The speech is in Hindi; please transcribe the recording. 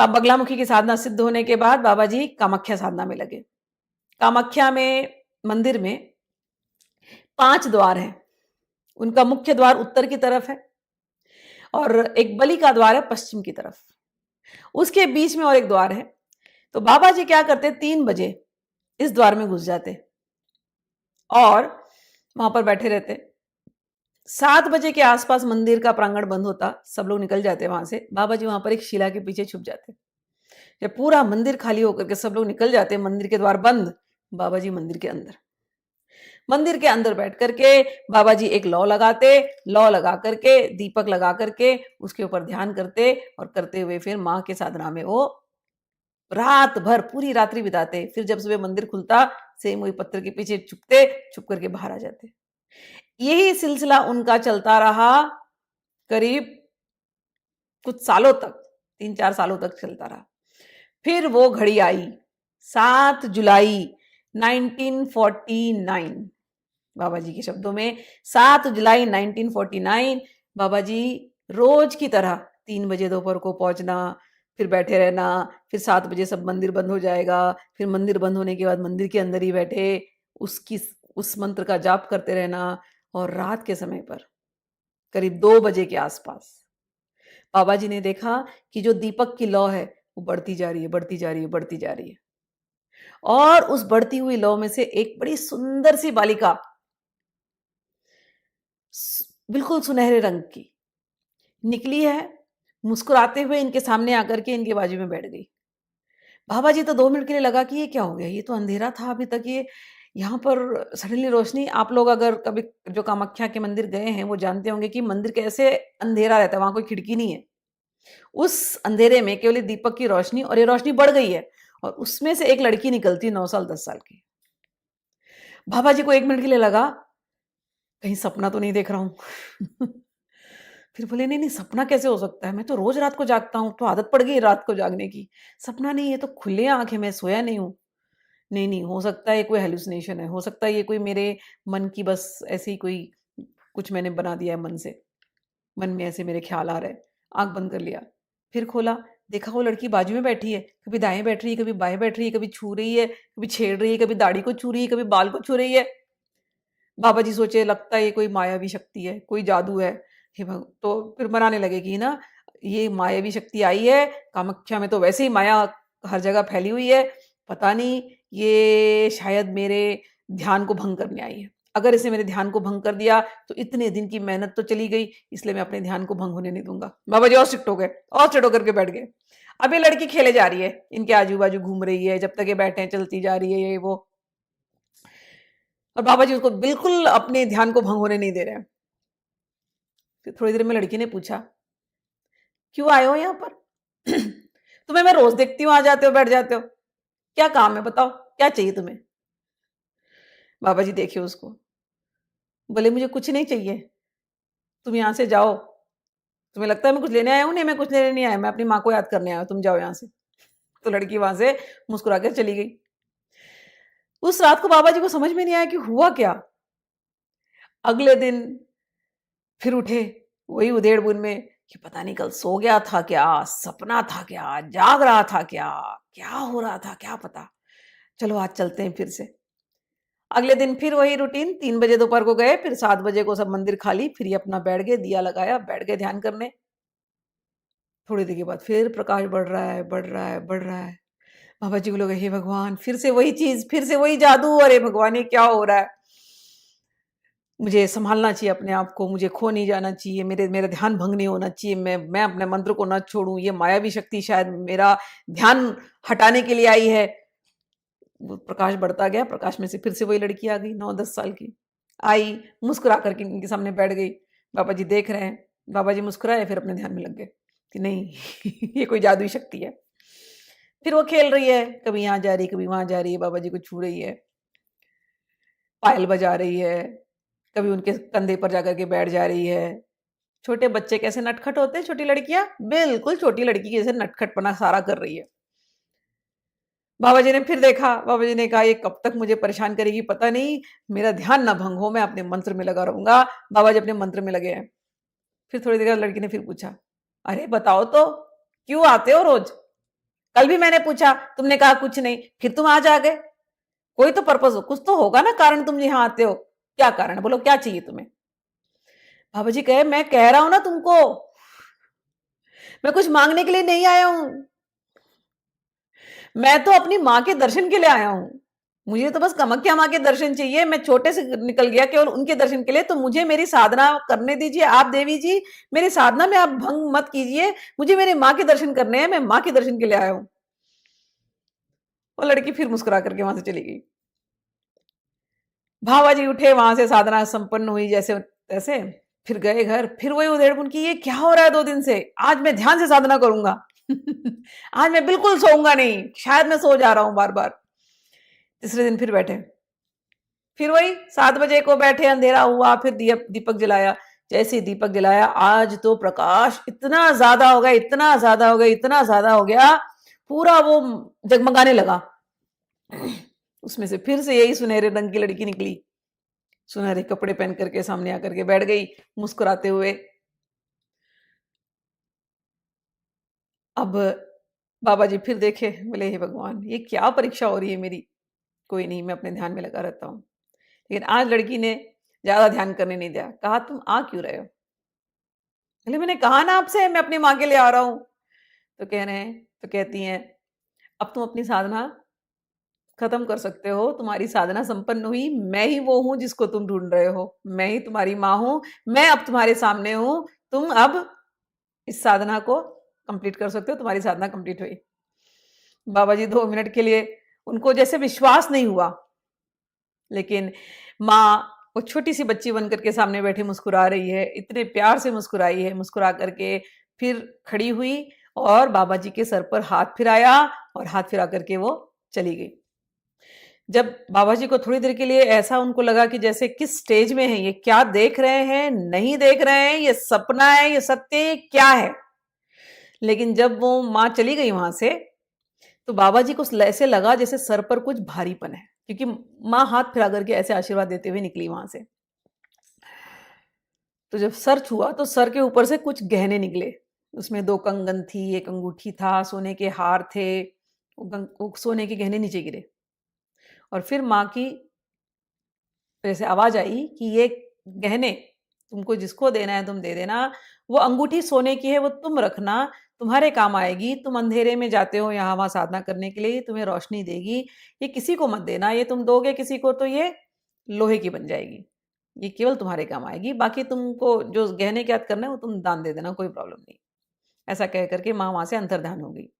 अब बगलामुखी की साधना सिद्ध होने के बाद बाबा जी कामाख्या साधना में लगे। कामाख्या में मंदिर में 5 द्वार हैं। उनका मुख्य द्वार उत्तर की तरफ है और एक बलि का द्वार है पश्चिम की तरफ। उसके बीच में और एक द्वार है। तो बाबा जी क्या करते, 3 बजे इस द्वार में घुस जाते और वहां पर बैठे रहते। 7 बजे के आसपास मंदिर का प्रांगण बंद होता, सब लोग निकल जाते वहां से। बाबा जी वहां पर एक शिला के पीछे छुप जाते। जब पूरा मंदिर खाली होकर के सब लोग निकल जाते, मंदिर के द्वार बंद, बाबा जी मंदिर के अंदर बैठ करके बाबा जी एक लौ लगाते, लौ लगा करके दीपक लगा करके उसके ऊपर ध्यान करते और करते हुए फिर माँ के साधना में वो रात भर पूरी रात्रि बिताते। फिर जब सुबह मंदिर खुलता, सेम वही पत्थर के पीछे छुपते, छुप करके बाहर आ जाते। यही सिलसिला उनका चलता रहा करीब कुछ सालों तक, 3-4 सालों तक चलता रहा। फिर वो घड़ी आई 7 जुलाई 1949। बाबा जी के शब्दों में 7 जुलाई 1949 बाबा जी रोज की तरह 3 बजे दोपहर को पहुंचना, फिर बैठे रहना, फिर 7 बजे सब मंदिर बंद हो जाएगा, फिर मंदिर बंद होने के बाद मंदिर के अंदर ही बैठे उस मंत्र का जाप करते रहना। और रात के समय पर करीब 2 बजे के आसपास बाबा जी ने देखा कि जो दीपक की लौ है वो बढ़ती जा रही है, बढ़ती जा रही है, बढ़ती जा रही है। और उस बढ़ती हुई लौ में से एक बड़ी सुंदर सी बालिका, बिल्कुल सुनहरे रंग की निकली है, मुस्कुराते हुए इनके सामने आकर के इनके बाजू में बैठ गई। बाबा जी तो 2 मिनट के लिए लगा कि ये क्या हो गया, ये तो अंधेरा था अभी तक, ये यहाँ पर सडनली रोशनी। आप लोग अगर कभी जो कामाख्या के मंदिर गए हैं वो जानते होंगे कि मंदिर कैसे अंधेरा रहता है, वहां कोई खिड़की नहीं है। उस अंधेरे में केवल दीपक की रोशनी, और ये रोशनी बढ़ गई है और उसमें से एक लड़की निकलती है 9 साल 10 साल की। बाबा जी को 1 मिनट के लिए लगा कहीं सपना तो नहीं देख रहा हूं। फिर बोले नहीं नहीं, सपना कैसे हो सकता है, मैं तो रोज रात को जागता हूँ, तो आदत पड़ गई रात को जागने की। सपना नहीं, ये तो खुले आंखें, मैं सोया नहीं हूँ। नहीं नहीं, हो सकता है ये कोई हेलुसिनेशन है, हो सकता है ये कोई मेरे मन की बस ऐसी कोई कुछ मैंने बना दिया है मन से, मन में ऐसे मेरे ख्याल आ रहे। आंख बंद कर लिया, फिर खोला, देखा वो लड़की बाजू में बैठी है, कभी दाएं बैठ रही है, कभी बाएं बैठ रही है, कभी छू रही है, कभी छेड़ रही है, कभी दाढ़ी को छू रही है, कभी बाल को छू रही है। बाबा जी सोचे लगता है ये कोई मायावी शक्ति है, कोई जादू है। तो फिर बनाने लगे कि ना ये मायावी शक्ति आई है, कामाख्या में तो वैसे ही माया हर जगह फैली हुई है, पता नहीं ये शायद मेरे ध्यान को भंग करने आई है। अगर इसे मेरे ध्यान को भंग कर दिया तो इतने दिन की मेहनत तो चली गई, इसलिए मैं अपने ध्यान को भंग होने नहीं दूंगा। बाबा जी और स्ट्रिक्ट हो गए, और स्ट्रिक्ट होकर के बैठ गए। अब ये लड़की खेले जा रही है, इनके आजू बाजू घूम रही है, जब तक ये बैठे हैं चलती जा रही है ये वो। और बाबा जी उसको बिल्कुल अपने ध्यान को भंग होने नहीं दे रहे हैं। फिर थोड़ी देर में लड़की ने पूछा, क्यों आए हो यहाँ पर? तुम्हें मैं रोज देखती हूँ, आ जाते हो बैठ जाते हो, क्या काम है बताओ, क्या चाहिए तुम्हें? बाबा जी देखे उसको, बोले मुझे कुछ नहीं चाहिए, तुम यहाँ से जाओ। तुम्हें लगता है मैं कुछ लेने आया हूँ? नहीं, मैं कुछ लेने नहीं आया, मैं अपनी माँ को याद करने आया हूँ, तुम जाओ यहाँ से। तो लड़की वहां से मुस्कुरा कर चली गई। उस रात को बाबा जी को समझ में नहीं आया कि हुआ क्या। अगले दिन फिर उठे वही उधेड़ बुन में कि पता नहीं कल सो गया था क्या, सपना था क्या, जाग रहा था क्या, क्या हो रहा था क्या पता। चलो आज चलते हैं फिर से। अगले दिन फिर वही रूटीन, 3 बजे दोपहर को गए, फिर 7 बजे को सब मंदिर खाली, फिर ये अपना बैठ गए, दिया लगाया, बैठ गए ध्यान करने। थोड़ी देर के बाद फिर प्रकाश बढ़ रहा है, बढ़ रहा है, बढ़ रहा है। बाबा जी को लगे हे भगवान, फिर से वही चीज, फिर से वही जादू, अरे भगवान ये क्या हो रहा है। मुझे संभालना चाहिए अपने आप को, मुझे खो नहीं जाना चाहिए, मेरे मेरा ध्यान भंग नहीं होना चाहिए, मैं अपने मंत्र को ना छोड़ूं, ये मायावी शक्ति शायद मेरा ध्यान हटाने के लिए आई है। वो प्रकाश बढ़ता गया, प्रकाश में से फिर से वही लड़की आ गई 9-10 साल की, आई, मुस्कुरा करके इनके सामने बैठ गई। बाबा जी देख रहे हैं, बाबा जी मुस्कुराए, फिर अपने ध्यान में लग गए कि नहीं ये कोई जादुई शक्ति है। फिर वो खेल रही है, कभी यहाँ जा रही है, कभी वहां जा रही है, बाबा जी को छू रही है, पायल बजा रही है, कभी उनके कंधे पर जाकर के बैठ जा रही है। छोटे बच्चे कैसे नटखट होते हैं, छोटी लड़कियां बिल्कुल छोटी लड़की जैसे नटखटपना सारा कर रही है। बाबा जी ने फिर देखा, बाबा जी ने कहा ये कब तक मुझे परेशान करेगी पता नहीं, मेरा ध्यान ना भंग हो, मैं अपने मंत्र में लगा रहूंगा। बाबा जी अपने मंत्र में लगे हैं। फिर थोड़ी देर बाद लड़की ने फिर पूछा, अरे बताओ तो, क्यों आते हो रोज? कल भी मैंने पूछा, तुमने कहा कुछ नहीं, फिर तुम आज आ गए। कोई तो पर्पस हो, कुछ तो होगा ना कारण, तुम यहाँ आते हो। क्या कारण है, बोलो क्या चाहिए तुम्हें? बाबा जी कहे, मैं कह रहा हूं ना तुमको, मैं कुछ मांगने के लिए नहीं आया हूं, मैं तो अपनी माँ के दर्शन के लिए आया हूं। मुझे तो बस कामाख्या माँ के दर्शन चाहिए, मैं छोटे से निकल गया केवल उनके दर्शन के लिए, तो मुझे मेरी साधना करने दीजिए आप देवी जी, मेरी साधना में आप भंग मत कीजिए, मुझे मेरी माँ के दर्शन करने हैं, मैं माँ के दर्शन के लिए आया हूं। वो लड़की फिर मुस्कुरा करके वहां से चली गई। भावा जी उठे, वहां से साधना संपन्न हुई जैसे तैसे, फिर गए घर, फिर वही उधेड़पुन की, ये क्या हो रहा है 2 दिन से, आज मैं ध्यान से साधना करूंगा। आज मैं बिल्कुल सोऊंगा नहीं, शायद मैं सो जा रहा हूं बार बार। तीसरे दिन फिर बैठे, फिर वही 7 बजे को बैठे, अंधेरा हुआ, फिर दीपक जलाया। जैसे ही दीपक जलाया, आज तो प्रकाश इतना ज्यादा हो गया, इतना ज्यादा हो गया, इतना ज्यादा हो गया, पूरा वो जगमगाने लगा। उसमें से फिर से यही सुनहरे रंग की लड़की निकली, सुनहरे कपड़े पहन करके सामने आकर के बैठ गई मुस्कुराते हुए। अब बाबा जी फिर देखे, बोले हे भगवान, ये क्या परीक्षा हो रही है मेरी। कोई नहीं, मैं अपने ध्यान में लगा रहता हूँ। लेकिन आज लड़की ने ज्यादा ध्यान करने नहीं दिया, कहा तुम आ क्यों रहे हो? बोले मैंने कहा ना आपसे, मैं अपनी माँ के लिए आ रहा हूँ। तो कह रहे हैं, तो कहती हैं, अब तुम अपनी साधना खत्म कर सकते हो, तुम्हारी साधना संपन्न हुई, मैं ही वो हूँ जिसको तुम ढूंढ रहे हो, मैं ही तुम्हारी माँ हूँ, मैं अब तुम्हारे सामने हूँ, तुम अब इस साधना को कंप्लीट कर सकते हो, तुम्हारी साधना कंप्लीट हुई। बाबा जी 2 मिनट के लिए, उनको जैसे विश्वास नहीं हुआ, लेकिन माँ वो छोटी सी बच्ची बन करके सामने बैठी मुस्कुरा रही है, इतने प्यार से मुस्कुराई है, मुस्कुरा करके फिर खड़ी हुई और बाबा जी के सर पर हाथ फिराया और हाथ फिरा करके वो चली गई। जब बाबा जी को थोड़ी देर के लिए ऐसा उनको लगा कि जैसे किस स्टेज में है, ये क्या देख रहे हैं, नहीं देख रहे हैं, ये सपना है, ये सत्य है, क्या है। लेकिन जब वो माँ चली गई वहां से, तो बाबा जी को ऐसे लगा जैसे सर पर कुछ भारीपन है, क्योंकि माँ हाथ फिरा करके ऐसे आशीर्वाद देते हुए निकली वहां से। तो जब सर छुआ, तो सर के ऊपर से कुछ गहने निकले, उसमें 2 कंगन थी, एक अंगूठी था, सोने के हार थे, वो सोने के गहने नीचे गिरे। और फिर माँ की जैसे आवाज आई कि ये गहने तुमको जिसको देना है तुम दे देना, वो अंगूठी सोने की है, वो तुम रखना, तुम्हारे काम आएगी, तुम अंधेरे में जाते हो यहाँ वहां साधना करने के लिए, तुम्हें रोशनी देगी, ये किसी को मत देना, ये तुम दोगे किसी को तो ये लोहे की बन जाएगी, ये केवल तुम्हारे काम आएगी, बाकी तुमको जो गहने के याद करना है वो तुम दान दे देना, कोई प्रॉब्लम नहीं। ऐसा कह करके माँ वहां से अंतर्धान हो गई।